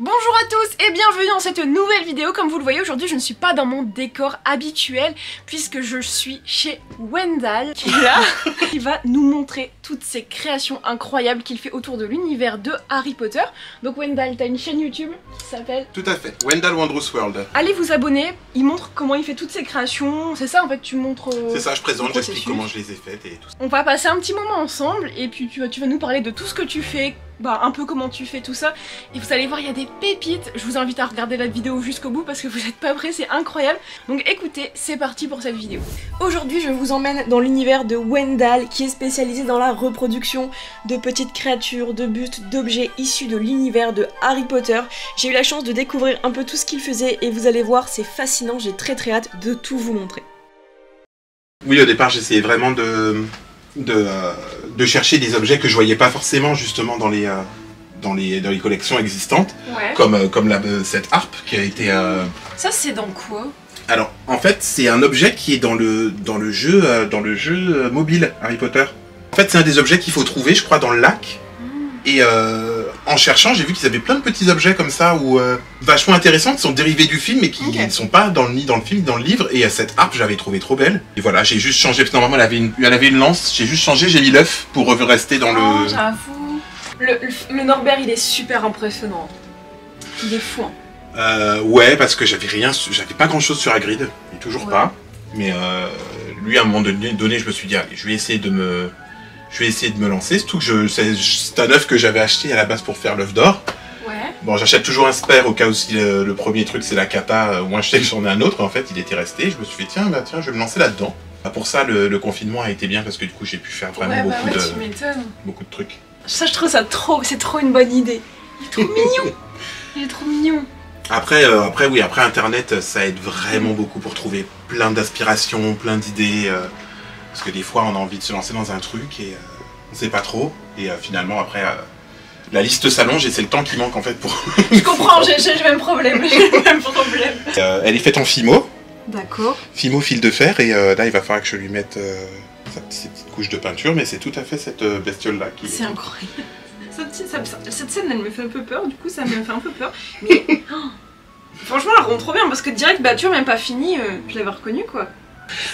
Bonjour à tous et bienvenue dans cette nouvelle vidéo. Comme vous le voyez, aujourd'hui je ne suis pas dans mon décor habituel puisque je suis chez Wendal qui est là, qui va nous montrer toutes ces créations incroyables qu'il fait autour de l'univers de Harry Potter. Donc Wendal, t'as une chaîne YouTube qui s'appelle... Tout à fait, Wendal Wondrous World. Allez vous abonner, il montre comment il fait toutes ces créations, c'est ça en fait, tu montres... C'est ça, je présente, j'explique comment je les ai faites et tout ça. On va passer un petit moment ensemble et puis tu vas nous parler de tout ce que tu fais, un peu comment tu fais tout ça, et vous allez voir, il y a des pépites. Je vous invite à regarder la vidéo jusqu'au bout parce que vous n'êtes pas prêts, c'est incroyable. Donc écoutez, c'est parti pour cette vidéo. Aujourd'hui je vous emmène dans l'univers de Wendal qui est spécialisé dans la reproduction de petites créatures, de bustes, d'objets issus de l'univers de Harry Potter. J'ai eu la chance de découvrir un peu tout ce qu'il faisait et vous allez voir, c'est fascinant, j'ai très hâte de tout vous montrer. Oui, au départ j'essayais vraiment de chercher des objets que je voyais pas forcément justement dans les collections existantes, Ouais. comme cette harpe qui a été... Ça c'est dans quoi? Alors en fait c'est un objet qui est dans le jeu mobile Harry Potter. En fait c'est un des objets qu'il faut trouver je crois dans le lac. Et en cherchant j'ai vu qu'ils avaient plein de petits objets comme ça vachement intéressants qui sont dérivés du film mais qui ne sont pas ni dans le film ni dans le livre. Et cette harpe je l'avais trouvée trop belle. Et voilà, j'ai juste changé, parce que normalement elle avait une lance, j'ai juste changé, j'ai mis l'œuf pour rester dans le... J'avoue. Le Norbert il est super impressionnant. Il est fou. Ouais, parce que j'avais pas grand chose sur Hagrid, et toujours pas. Mais lui à un moment donné je me suis dit allez, je vais essayer de me lancer, surtout que c'est un œuf que j'avais acheté à la base pour faire l'œuf d'or. Ouais. Bon, j'achète toujours un spare au cas où si le premier truc c'est la cata, au moins je sais que j'en ai un autre. En fait, il était resté. Je me suis fait tiens, je vais me lancer là-dedans. Pour ça, le confinement a été bien parce que du coup, j'ai pu faire vraiment beaucoup de trucs. Ça, je trouve ça c'est trop une bonne idée. Il est trop mignon. Il est trop mignon. Après Internet, ça aide vraiment beaucoup pour trouver plein d'aspirations, plein d'idées. Parce que des fois, on a envie de se lancer dans un truc et on sait pas trop. Et finalement, après, la liste s'allonge et c'est le temps qui manque en fait pour... Je comprends, j'ai le même problème. Elle est faite en Fimo. D'accord. Fimo fil de fer et là, il va falloir que je lui mette ses petites couches de peinture. Mais c'est tout à fait cette bestiole-là qui... C'est incroyable. Cette scène, elle me fait un peu peur. Du coup, ça me fait un peu peur. Mais franchement, elle rend trop bien parce que direct, tu vois, même pas fini, je l'avais reconnue quoi.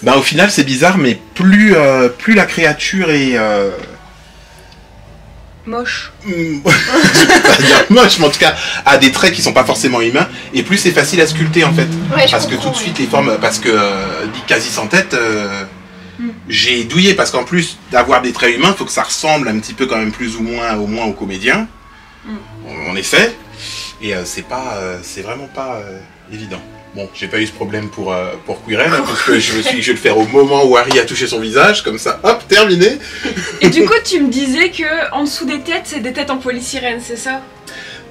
Bah au final c'est bizarre mais plus la créature est moche. Je vais pas dire moche mais en tout cas a des traits qui sont pas forcément humains et plus c'est facile à sculpter en fait. Ouais, parce que tout de suite les formes, parce que dit quasi sans tête, j'ai douillé parce qu'en plus d'avoir des traits humains, il faut que ça ressemble un petit peu quand même plus ou moins au moins aux comédiens. En effet. Et c'est vraiment pas évident. Bon, j'ai pas eu ce problème pour Quirrell, parce que je me suis dit que je vais le faire au moment où Harry a touché son visage, comme ça, hop, terminé. Et du coup, tu me disais que en dessous des têtes, c'est des têtes en polystyrène, c'est ça?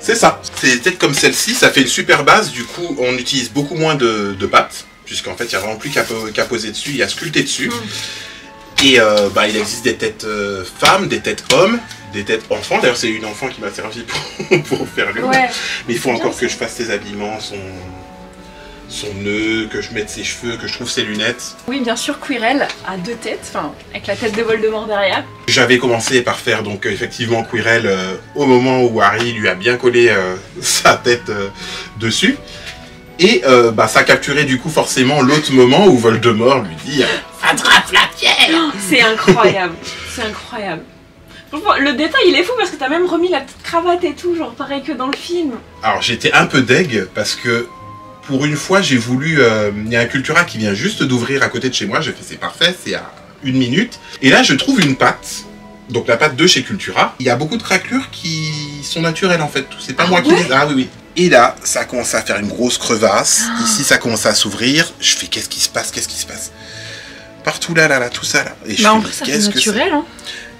C'est ça. C'est des têtes comme celle-ci, ça fait une super base, du coup, on utilise beaucoup moins de pattes, puisqu'en fait, il n'y a vraiment plus qu'à poser dessus et à sculpter dessus. Et il existe des têtes femmes, des têtes hommes, des têtes enfants. D'ailleurs, c'est une enfant qui m'a servi pour faire lui. Ouais. Mais il faut encore que je fasse ses habillements, son nœud, que je mette ses cheveux, que je trouve ses lunettes. Oui, bien sûr, Quirrell a deux têtes, avec la tête de Voldemort derrière. J'avais commencé par faire donc effectivement Quirrell au moment où Harry lui a bien collé sa tête dessus. Et ça a capturé du coup forcément l'autre moment où Voldemort lui dit attrape la pierre. C'est incroyable, c'est incroyable. Franchement, le détail il est fou parce que t'as même remis la petite cravate et tout, genre pareil que dans le film. Alors j'étais un peu deg parce que pour une fois j'ai voulu, il y a un Cultura qui vient juste d'ouvrir à côté de chez moi, j'ai fait c'est parfait, c'est à 1 minute. Et là je trouve une pâte, donc la pâte de chez Cultura. Il y a beaucoup de craquelures qui sont naturelles en fait, c'est pas moi qui les... Ah oui. Et là, ça a commencé à faire une grosse crevasse. Ici, ça a commencé à s'ouvrir. Je fais, qu'est-ce qui se passe? Partout là, tout ça là. Et en plus, ça fait naturel, hein.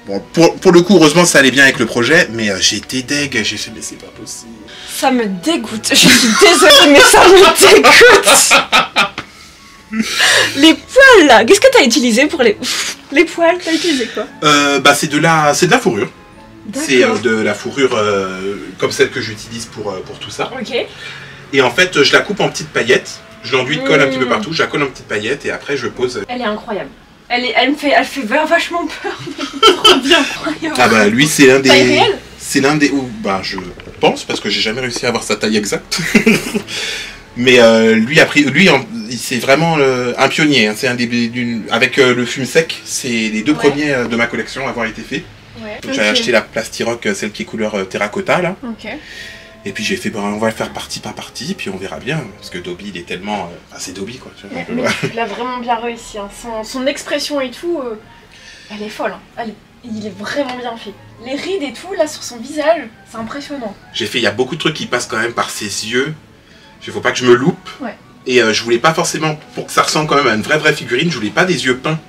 Bon, pour le coup, heureusement, ça allait bien avec le projet, mais j'ai été deg. J'ai fait, mais c'est pas possible. Ça me dégoûte. Je suis désolée, mais ça me dégoûte. Les poils là, qu'est-ce que t'as utilisé pour les poils? T'as utilisé quoi? C'est de la fourrure. C'est de la fourrure comme celle que j'utilise pour tout ça. Ok. Et en fait, je la coupe en petites paillettes. Je l'enduis de colle un petit peu partout. Je la colle en petites paillettes et après je pose. Elle est incroyable. Elle fait vachement peur. Trop bien incroyable. Ah bah lui c'est un des. Taille réelle? c'est l'un des... Ben, je pense, parce que j'ai jamais réussi à avoir sa taille exacte. Mais lui, c'est vraiment un pionnier. Hein. C'est un avec le fume sec, c'est les deux premiers de ma collection à avoir été faits. Ouais. Donc j'ai acheté la Plastirock, celle qui est couleur terracotta, là. Okay. Et puis j'ai fait, ben, on va le faire partie par partie, puis on verra bien. Parce que Dobby, il est tellement... Enfin, c'est Dobby, quoi. Tu vois, mais il a vraiment bien réussi. Hein. Son expression et tout, elle est folle. Hein. Il est vraiment bien fait. Les rides et tout, là, sur son visage, c'est impressionnant. Il y a beaucoup de trucs qui passent quand même par ses yeux. Il faut pas que je me loupe. Ouais. Et je voulais pas forcément, pour que ça ressemble quand même à une vraie figurine, je voulais pas des yeux peints.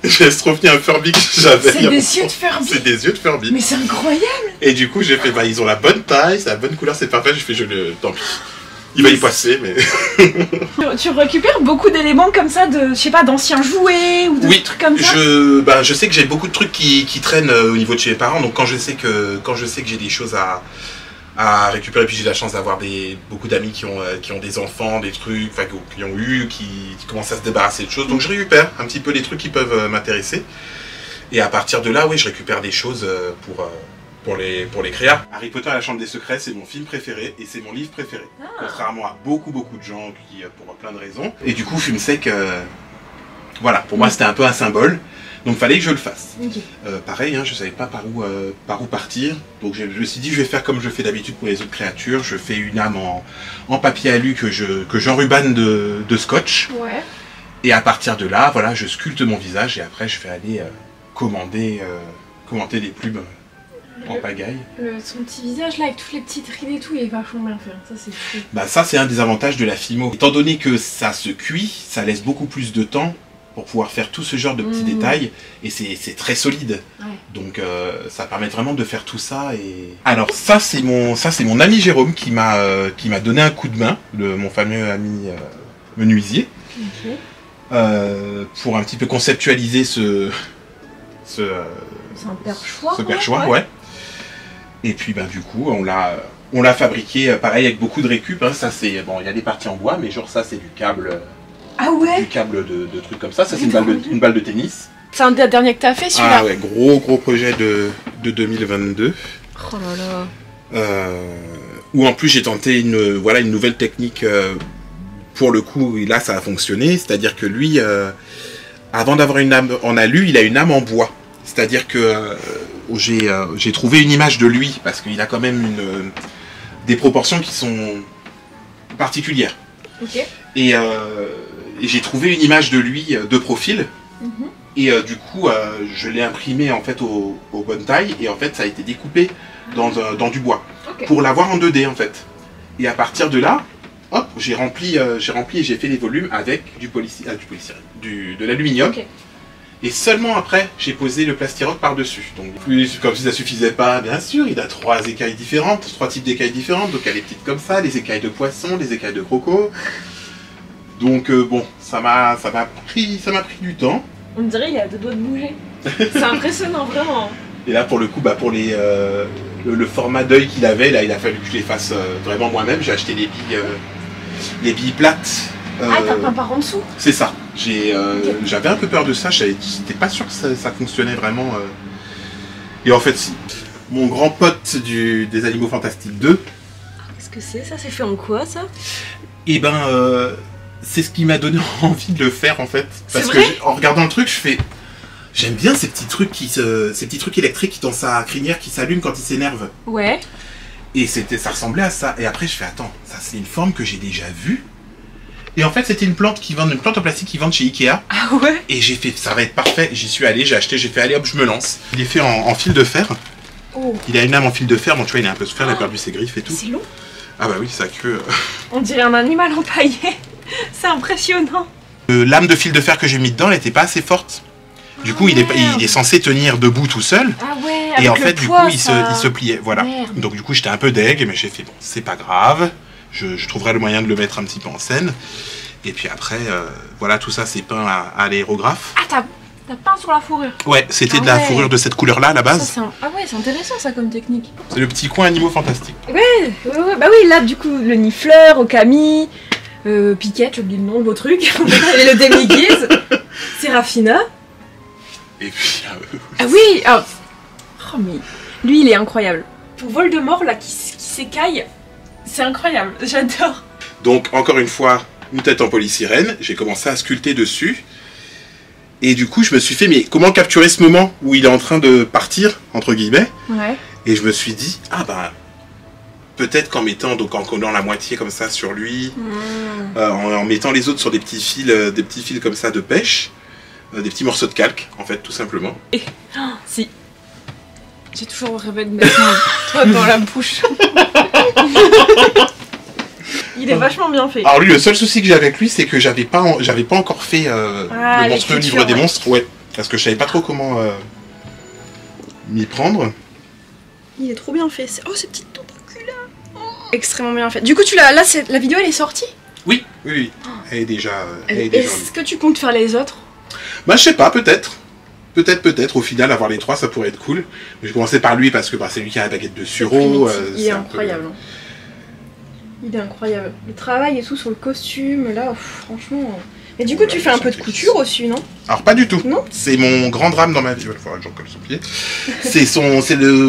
J'ai estropié un Furby que j'avais. C'est des yeux de Furby. C'est des yeux de Furby. Mais c'est incroyable. Et du coup, j'ai fait, bah, ils ont la bonne taille, c'est la bonne couleur, c'est parfait. J'ai fait, tant pis. Il va y passer, mais... tu récupères beaucoup d'éléments comme ça, je sais pas, d'anciens jouets ou de trucs comme ça. Je sais que j'ai beaucoup de trucs qui traînent au niveau de chez mes parents, donc quand je sais que j'ai des choses à récupérer, puis j'ai la chance d'avoir beaucoup d'amis qui ont des enfants, des trucs, enfin qui ont eu, qui commencent à se débarrasser de choses, donc je récupère un petit peu les trucs qui peuvent m'intéresser. Et à partir de là, oui, je récupère des choses pour les créas. Harry Potter et la Chambre des Secrets, c'est mon film préféré et c'est mon livre préféré. Contrairement à beaucoup de gens qui, pour plein de raisons. Et du coup, Fume Sec, voilà, pour moi c'était un peu un symbole. Donc fallait que je le fasse. Okay. Pareil, hein, je savais pas par où partir. Donc je me suis dit, je vais faire comme je fais d'habitude pour les autres créatures. Je fais une âme en papier alu que j'enrubane de scotch. Ouais. Et à partir de là, voilà, je sculpte mon visage et après je vais aller commenter des plumes en pagaille. Son petit visage là avec toutes les petites rides et tout, il est vachement bien fait. Ça c'est fou. Bah ça c'est un des avantages de la Fimo. Étant donné que ça se cuit, ça laisse beaucoup plus de temps pour pouvoir faire tout ce genre de petits détails, et c'est très solide. Ouais. Donc ça permet vraiment de faire tout ça. Et alors ça c'est mon ami Jérôme qui m'a donné un coup de main, mon fameux ami menuisier, pour un petit peu conceptualiser ce perchoir, ouais. Et puis ben du coup on l'a fabriqué pareil avec beaucoup de récup. Hein. Ça c'est bon, il y a des parties en bois, mais genre ça c'est du câble. Ah ouais. Du câble de trucs comme ça. Ça, c'est une balle de tennis. C'est un des derniers que t'as fait, celui-là? Ah ouais, gros projet de 2022. Oh là là. Où en plus, j'ai tenté une nouvelle technique. Pour le coup, et là, ça a fonctionné. C'est-à-dire que lui, avant d'avoir une âme en alu, il a une âme en bois. C'est-à-dire que j'ai trouvé une image de lui, parce qu'il a quand même des proportions qui sont particulières. Ok. Et j'ai trouvé une image de lui de profil, et du coup je l'ai imprimé en fait aux bonnes tailles, et en fait ça a été découpé dans du bois, pour l'avoir en 2D en fait. Et à partir de là, hop, j'ai rempli et j'ai fait les volumes avec de l'aluminium. Et seulement après, j'ai posé le Plastirock par-dessus. Donc, comme si ça suffisait pas, bien sûr, il a 3 types d'écailles différentes. Donc, il y a les petites comme ça, les écailles de poisson, les écailles de croco. Donc, bon, ça m'a pris du temps. On dirait qu'il a 2 doigts de bouger. C'est impressionnant, vraiment. Et là, pour le coup, bah, pour le format d'œil qu'il avait, là, il a fallu que je les fasse vraiment moi-même. J'ai acheté les billes plates. Ah, t'as peint par en dessous? C'est ça. J'avais un peu peur de ça, j'étais pas sûr que ça fonctionnait vraiment. Et en fait, si. Mon grand pote des Animaux Fantastiques 2. Qu'est-ce que c'est ça? C'est fait en quoi ça? Et ben, c'est ce qui m'a donné envie de le faire en fait. Parce que en regardant le truc, j'aime bien ces petits trucs électriques dans sa crinière qui s'allument quand il s'énerve. Ouais. Et ça ressemblait à ça. Et après, je fais attends, ça c'est une forme que j'ai déjà vue. Et en fait, c'était une plante en plastique qui vendent chez Ikea. Ah ouais. Et j'ai fait, ça va être parfait. J'y suis allé, j'ai acheté, j'ai fait, allez hop, je me lance. Il est fait en fil de fer. Oh. Il a une âme en fil de fer. Bon, tu vois, il a un peu souffert, il a perdu ses griffes et tout. C'est long. Ah bah oui, sa queue. On dirait un animal empaillé. C'est impressionnant. L'âme de fil de fer que j'ai mis dedans, elle n'était pas assez forte. Du coup, il est censé tenir debout tout seul. Ah ouais. Et en fait, du coup, il se pliait. Voilà. Merde. Donc du coup, j'étais un peu deg, mais j'ai fait bon, c'est pas grave. Je trouverai le moyen de le mettre un petit peu en scène. Et puis après, voilà, tout ça c'est peint à l'aérographe. Ah, t'as peint sur la fourrure? Ouais, c'était de la fourrure de cette couleur-là à la base. Ah ouais, c'est intéressant ça comme technique. C'est le petit coin Animaux Fantastiques. Ouais, bah oui, là du coup, le Nifleur, Okami, Piquette, j'ai oublié le nom de vos trucs, le Demi-Guise, Seraphina. Et puis... Ah oui, oh mais lui il est incroyable. pour Voldemort là qui s'écaille, c'est incroyable, j'adore. Donc encore une fois, une tête en polysirène, j'ai commencé à sculpter dessus. Et du coup, je me suis fait, mais comment capturer ce moment où il est en train de partir, entre guillemets. Ouais. Et je me suis dit, ah bah, peut-être qu'en mettant, donc en collant la moitié comme ça sur lui, en mettant les autres sur des petits fils comme ça de pêche, des petits morceaux de calque, en fait, tout simplement. Et, si. J'ai toujours rêvé de mettre toi dans la bouche. Il est vachement bien fait. Alors lui, le seul souci que j'ai avec lui, c'est que j'avais pas encore fait le monstrueux livre des monstres, ouais, parce que je savais pas trop comment m'y prendre. Il est trop bien fait. Oh, ces petites tentacules là. Extrêmement bien fait. Du coup, là, la vidéo, elle est sortie? Oui. Elle est déjà. Est-ce que tu comptes faire les autres? Bah, je sais pas, peut-être. Peut-être, au final, avoir les 3, ça pourrait être cool. Mais je commençais par lui parce que c'est lui qui a la baguette de Suro. Il est incroyable. Il est incroyable. Le travail et tout sur le costume, là, franchement... Mais du coup, tu fais un peu de couture aussi, non? Alors, pas du tout. Non. C'est mon grand drame dans ma vie. Il va falloir que j'en colle son pied.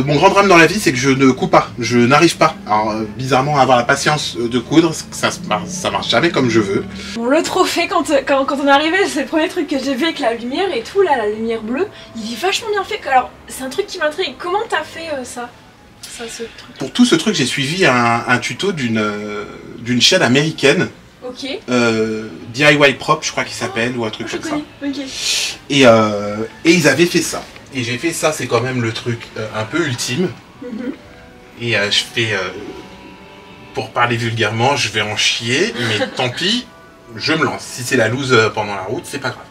Mon grand drame dans la vie, c'est que je ne couds pas. Je n'arrive pas. Alors, bizarrement, à avoir la patience de coudre, ça marche jamais comme je veux. Bon, le trophée, quand on est arrivé, c'est le premier truc que j'ai vu avec la lumière et tout, là, la lumière bleue. Il est vachement bien fait. Alors, c'est un truc qui m'intrigue. Comment t'as fait ça, ce truc? Pour tout ce truc, j'ai suivi un tuto d'une chaîne américaine. Ok. DIY Prop, je crois qu'il s'appelle, ou un truc comme ça. Ok. Et ils avaient fait ça. Et j'ai fait ça, c'est quand même le truc un peu ultime. Et je fais, pour parler vulgairement, je vais en chier, mais tant pis, je me lance. Si c'est la loose pendant la route, c'est pas grave.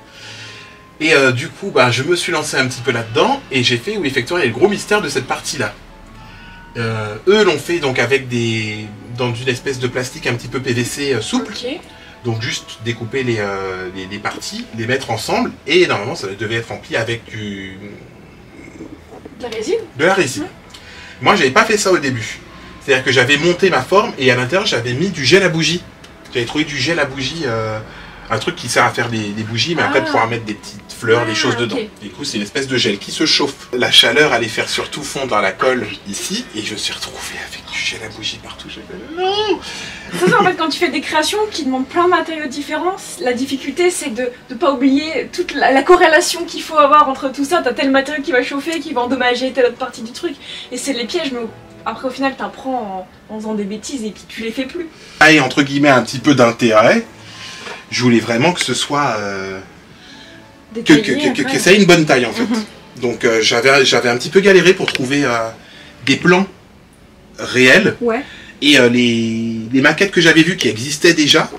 Et du coup, je me suis lancé un petit peu là-dedans, et j'ai fait, oui, effectivement, il y a le gros mystère de cette partie-là. Eux l'ont fait donc avec dans une espèce de plastique un petit peu PVC souple. Okay. Donc juste découper les parties, les mettre ensemble, et normalement ça devait être rempli avec de la résine. De la résine. Ouais. Moi j'avais pas fait ça au début. C'est-à-dire que j'avais monté ma forme et à l'intérieur j'avais mis du gel à bougie. J'avais trouvé du gel à bougie, un truc qui sert à faire des bougies, mais après pouvoir mettre des petites fleurs, des choses dedans. Du coup c'est une espèce de gel qui se chauffe. La chaleur allait faire surtout fondre dans la colle ici, et je me suis retrouvé avec du gel à bougie partout. J'ai fait non. C'est ça en fait, quand tu fais des créations qui demandent plein de matériaux différents, la difficulté c'est de ne pas oublier toute la corrélation qu'il faut avoir entre tout ça. T'as tel matériau qui va chauffer, qui va endommager telle autre partie du truc, et c'est les pièges, mais après au final t'apprends en faisant des bêtises et puis tu les fais plus. Ah, et entre guillemets un petit peu d'intérêt, je voulais vraiment que ce soit... que ça ait une bonne taille en fait. Donc j'avais un petit peu galéré pour trouver des plans réels. Ouais. Et les maquettes que j'avais vues qui existaient déjà,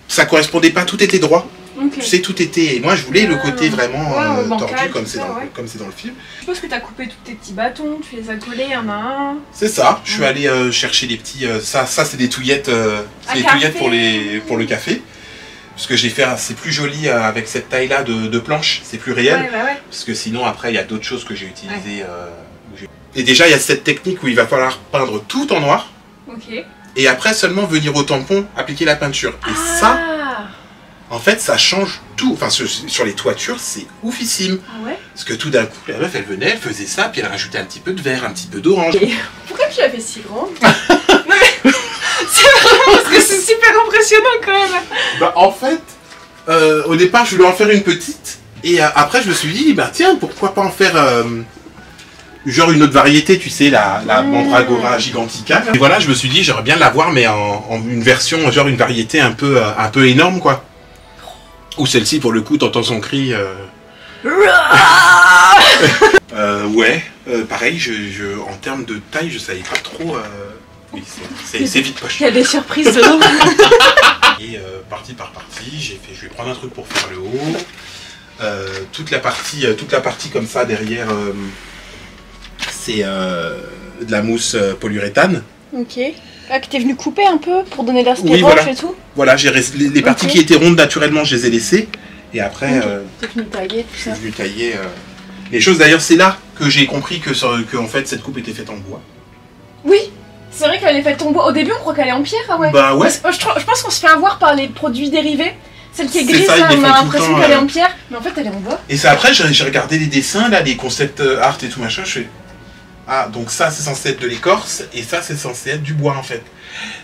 ça correspondait pas, tout était droit. Okay. Tu sais, tout était... Et moi je voulais le côté vraiment tordu comme c'est dans le film. Je pense que tu as coupé tous tes petits bâtons, tu les as collés un à un. C'est ça, je suis allé chercher des petits... ça c'est des touillettes, pour le café. Parce que j'ai fait, c'est plus joli avec cette taille-là de planche, c'est plus réel. Ouais. Parce que sinon, après, il y a d'autres choses que j'ai utilisées. Et déjà, il y a cette technique où il va falloir peindre tout en noir. Ok. Et après, seulement venir au tampon, appliquer la peinture. Et ça, en fait, ça change tout. Enfin, sur les toitures, c'est oufissime. Ah ouais? Parce que tout d'un coup, la meuf, elle venait, elle faisait ça, puis elle rajoutait un petit peu de vert, un petit peu d'orange. Et pourquoi tu l'as fait si grande? Non mais... C'est vraiment parce que c'est super impressionnant quand même. Bah en fait, au départ je voulais en faire une petite, et après je me suis dit, bah tiens, pourquoi pas en faire genre une autre variété, tu sais, la Mandragora gigantica. Et voilà, je me suis dit, j'aimerais bien l'avoir, mais en une version, genre une variété un peu énorme quoi. Ou celle-ci pour le coup, t'entends son cri. Ouais, pareil, en termes de taille, je savais pas trop... Oui, c'est vite poche. Il y a des surprises dedans. Et partie par partie, je vais prendre un truc pour faire le haut. Toute la partie comme ça derrière, c'est de la mousse polyuréthane. Ok. Ah, que t'es venu couper un peu pour donner l'aspect oui, roche et tout. Voilà, les parties qui étaient rondes naturellement, je les ai laissées. Et après, t'es venu tailler tout ça. Je suis venu tailler les choses. D'ailleurs, c'est là que j'ai compris que en fait cette coupe était faite en bois. Oui. C'est vrai qu'elle est faite en bois. Au début, on croit qu'elle est en pierre, ah ouais. Bah ouais. Je pense qu'on se fait avoir par les produits dérivés. Celle qui est grise, là, on a l'impression qu'elle est en pierre, mais en fait, elle est en bois. Et c'est après, j'ai regardé les dessins, là, les concept art et tout machin, je fais... ah, donc ça c'est censé être de l'écorce, et ça c'est censé être du bois en fait.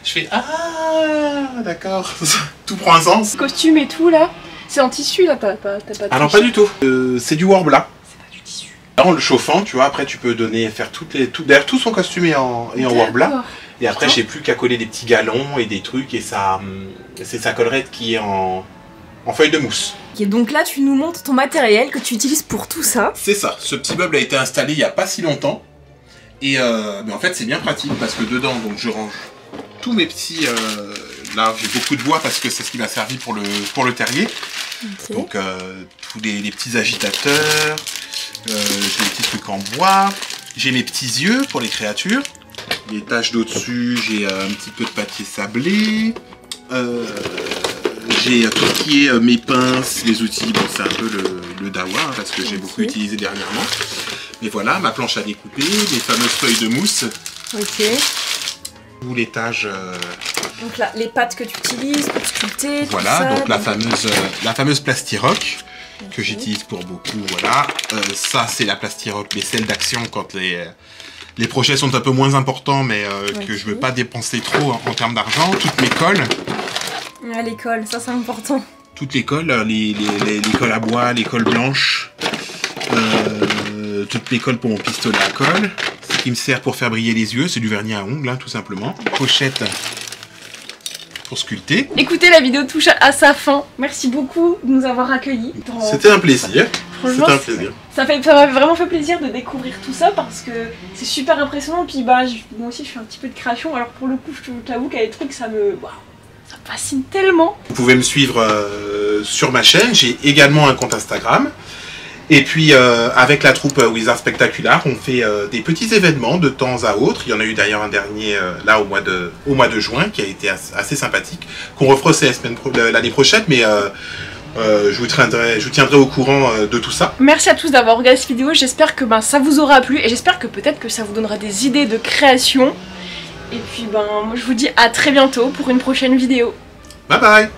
Je fais, ah, d'accord, tout prend un sens. Costume et tout là, c'est en tissu là, t'as pas de Ah non, pas du tout, c'est du Worbla. C'est pas du tissu. Là, en le chauffant, tu vois, après tu peux faire d'ailleurs tout son costume est en Worbla. Et après j'ai plus qu'à coller des petits galons et des trucs, et ça, c'est sa collerette qui est en feuille de mousse. Et donc là tu nous montres ton matériel que tu utilises pour tout ça. C'est ça, ce petit meuble a été installé il n'y a pas si longtemps. Et mais en fait c'est bien pratique parce que dedans donc je range tous mes petits... là j'ai beaucoup de bois parce que c'est ce qui m'a servi pour le terrier. Okay. Donc tous les petits agitateurs, j'ai des petits trucs en bois, j'ai mes petits yeux pour les créatures, les taches d'eau dessus, j'ai un petit peu de papier sablé, j'ai tout ce qui est mes pinces, les outils, bon c'est un peu le dawa hein, parce que j'ai beaucoup utilisé dernièrement. Mais voilà, ma planche à découper, les fameuses feuilles de mousse. Ok. Ou l'étage. Donc là, les pâtes que tu utilises pour sculpter. Voilà, tout ça, donc la fameuse plastiroc que j'utilise pour beaucoup. Voilà, ça c'est la plastiroc, mais celle d'action quand les projets sont un peu moins importants, mais que je veux pas dépenser trop en termes d'argent. Toutes mes colles. Ah, les colles, ça c'est important. Toutes les colles, les colles à bois, les colles blanches. Toutes les colles pour mon pistolet à colle. Ce qui me sert pour faire briller les yeux, c'est du vernis à ongles, hein, tout simplement. Pochette pour sculpter. Écoutez, la vidéo touche à sa fin. Merci beaucoup de nous avoir accueillis. C'était un plaisir. Franchement, ça m'a vraiment fait plaisir de découvrir tout ça parce que c'est super impressionnant. Puis bah, moi aussi, je fais un petit peu de création. Alors pour le coup, je t'avoue qu'il y a des trucs, ça me fascine tellement. Vous pouvez me suivre sur ma chaîne. J'ai également un compte Instagram. Et puis avec la troupe Wizard Spectacular, on fait des petits événements de temps à autre. Il y en a eu d'ailleurs un dernier là au mois de juin qui a été assez sympathique, qu'on refera l'année prochaine, mais je vous tiendrai au courant de tout ça. Merci à tous d'avoir regardé cette vidéo, j'espère que ça vous aura plu et j'espère que peut-être que ça vous donnera des idées de création. Et puis moi je vous dis à très bientôt pour une prochaine vidéo. Bye bye.